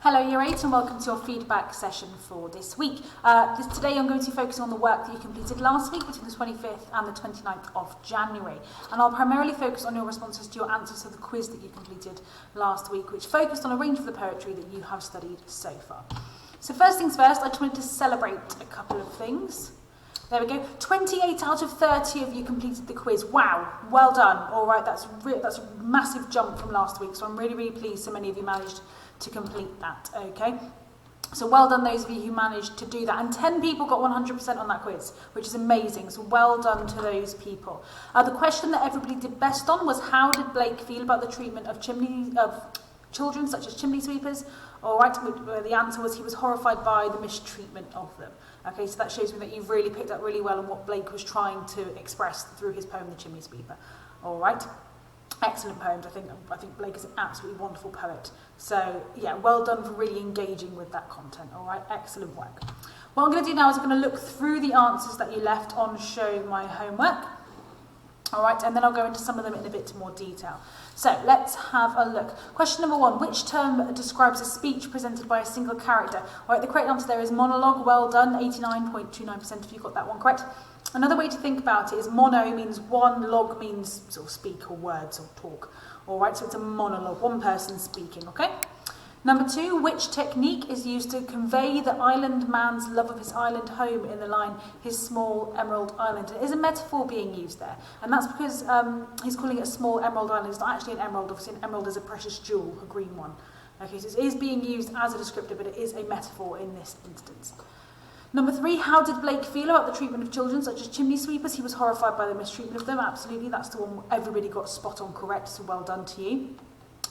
Hello Year 8 and welcome to your feedback session for this week. Today I'm going to be focusing on the work that you completed last week between the 25th and the 29th of January. And I'll primarily focus on your responses to your answers to the quiz that you completed last week, which focused on a range of the poetry that you have studied so far. So first things first, I just wanted to celebrate a couple of things. There we go. 28 out of 30 of you completed the quiz. Wow, well done. All right, that's a massive jump from last week. So I'm really, really pleased so many of you managed to complete that, okay? So well done those of you who managed to do that. And 10 people got 100% on that quiz, which is amazing. So well done to those people. The question that everybody did best on was, how did Blake feel about the treatment of children such as chimney sweepers? All right, the answer was he was horrified by the mistreatment of them. Okay, so that shows me that you've really picked up really well on what Blake was trying to express through his poem, The Chimney Sweeper. All right. Excellent poems. I think Blake is an absolutely wonderful poet. So yeah, well done for really engaging with that content. All right, excellent work. What I'm going to do now is I'm going to look through the answers that you left on Show My Homework. All right, and then I'll go into some of them in a bit more detail. So let's have a look. Question number 1, which term describes a speech presented by a single character? All right, the correct answer there is monologue. Well done, 89.29% if you got that one correct. Another way to think about it is mono means one, log means sort of speak or words or talk. All right, so it's a monologue, one person speaking, okay? Number 2, which technique is used to convey the island man's love of his island home in the line, his small emerald island? It is a metaphor being used there, and that's because he's calling it a small emerald island. It's not actually an emerald. Obviously, an emerald is a precious jewel, a green one. Okay, so it is being used as a descriptor, but it is a metaphor in this instance. Number 3, how did Blake feel about the treatment of children such as chimney sweepers? He was horrified by the mistreatment of them. Absolutely, that's the one everybody got spot on correct, so well done to you.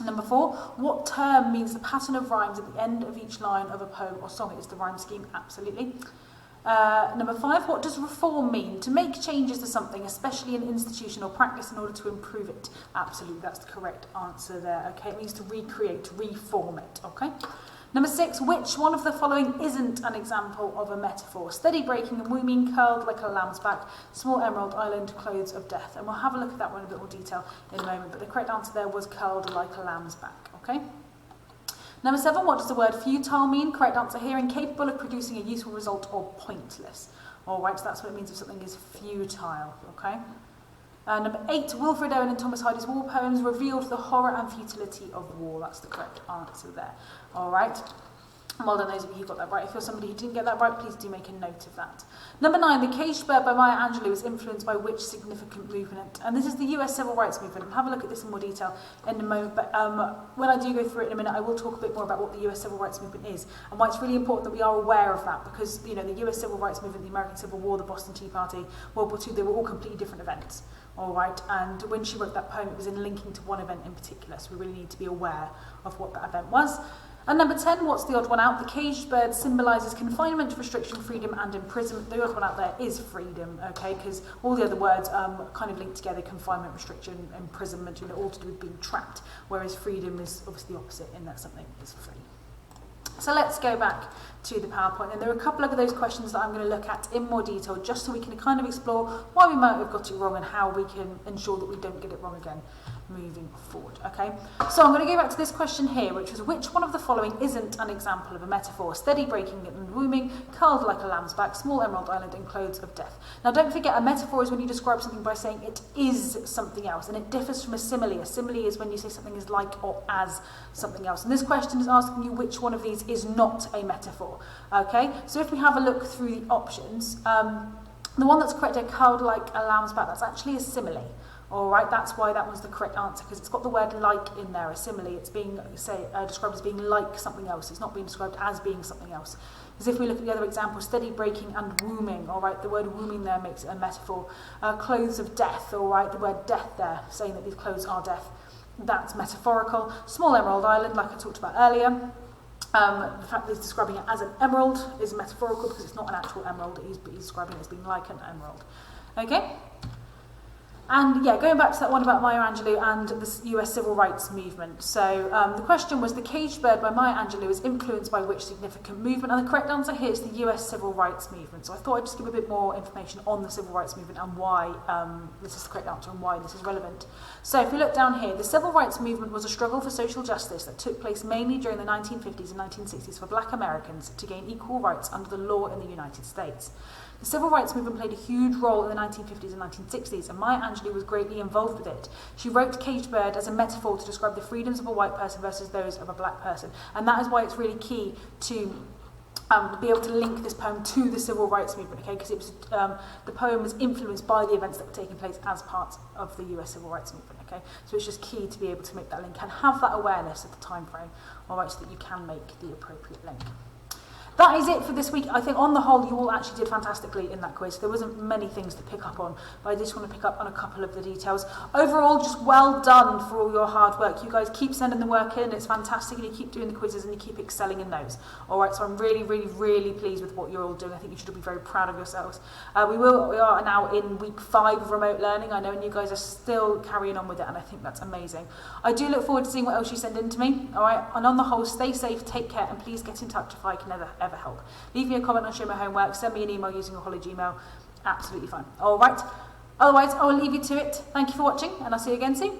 Number 4, what term means the pattern of rhymes at the end of each line of a poem or song? It is the rhyme scheme, absolutely. Number 5, what does reform mean? To make changes to something, especially in institution or practice, in order to improve it. Absolutely, that's the correct answer there. Okay, it means to recreate, to reform it. Okay. Number 6, which one of the following isn't an example of a metaphor? Steady breaking and wooming, curled like a lamb's back, small emerald island, clothes of death. And we'll have a look at that one in a bit more detail in a moment, but the correct answer there was curled like a lamb's back, okay? Number 7, what does the word futile mean? Correct answer here, incapable of producing a useful result or pointless. All right, so that's what it means if something is futile, okay? Number 8, Wilfred Owen and Thomas Hardy's war poems revealed the horror and futility of war. That's the correct answer there. All right. Well done those of you who got that right. If you're somebody who didn't get that right, please do make a note of that. Number 9, The Caged Bird by Maya Angelou was influenced by which significant movement? And this is the US Civil Rights Movement. We'll have a look at this in more detail in a moment. But when I do go through it in a minute, I will talk a bit more about what the US Civil Rights Movement is and why it's really important that we are aware of that, because you know the US Civil Rights Movement, the American Civil War, the Boston Tea Party, World War II, they were all completely different events. All right, and when she wrote that poem, it was in linking to one event in particular, so we really need to be aware of what that event was. And number 10, what's the odd one out? The caged bird symbolises confinement, restriction, freedom and imprisonment. The odd one out there is freedom, okay, because all the other words kind of link together: confinement, restriction, imprisonment, you know, all to do with being trapped, whereas freedom is obviously the opposite in that something is free. So let's go back to the PowerPoint, and there are a couple of those questions that I'm going to look at in more detail, just so we can kind of explore why we might have got it wrong and how we can ensure that we don't get it wrong again moving forward, okay? So I'm going to go back to this question here, which was, which one of the following isn't an example of a metaphor? Steady breaking and wooming, curled like a lamb's back, small emerald island and clothes of death. Now don't forget, a metaphor is when you describe something by saying it is something else, and it differs from a simile. A simile is when you say something is like or as something else. And this question is asking you which one of these is not a metaphor, okay? So if we have a look through the options, the one that's correct, curled like a lamb's back, that's actually a simile. All right, that's why that was the correct answer, because it's got the word like in there, a simile. It's being described as being like something else. It's not being described as being something else. Because if we look at the other example, steady breaking and wooming, all right, the word wooming there makes it a metaphor. Clothes of death, all right, the word death there, saying that these clothes are death, that's metaphorical. Small emerald island, like I talked about earlier. The fact that he's describing it as an emerald is metaphorical because it's not an actual emerald. He's describing it as being like an emerald. Okay? And yeah, going back to that one about Maya Angelou and the US civil rights movement. So the question was, the Caged Bird by Maya Angelou is influenced by which significant movement? And the correct answer here is the US civil rights movement. So I thought I'd just give a bit more information on the civil rights movement and why this is the correct answer and why this is relevant. So if we look down here, the civil rights movement was a struggle for social justice that took place mainly during the 1950s and 1960s for black Americans to gain equal rights under the law in the United States. The civil rights movement played a huge role in the 1950s and 1960s, and Maya Angelou was greatly involved with it. She wrote Caged Bird as a metaphor to describe the freedoms of a white person versus those of a black person, and that is why it's really key to be able to link this poem to the civil rights movement, okay? Because it was the poem was influenced by the events that were taking place as part of the US civil rights movement, okay? So it's just key to be able to make that link and have that awareness of the time frame, all right, so that you can make the appropriate link. That is it for this week. I think on the whole you all actually did fantastically in that quiz. There wasn't many things to pick up on, but I just want to pick up on a couple of the details. Overall, just well done for all your hard work. You guys keep sending the work in. It's fantastic, and you keep doing the quizzes and you keep excelling in those. All right, so I'm really, really, really pleased with what you're all doing. I think you should be very proud of yourselves. We are now in week 5 of remote learning, I know, and you guys are still carrying on with it, and I think that's amazing. I do look forward to seeing what else you send in to me. All right, and on the whole, stay safe, take care, and please get in touch if I can ever help. Leave me a comment on Show My Homework, send me an email using your college email, absolutely fine. All right, otherwise I will leave you to it. Thank you for watching, and I'll see you again soon.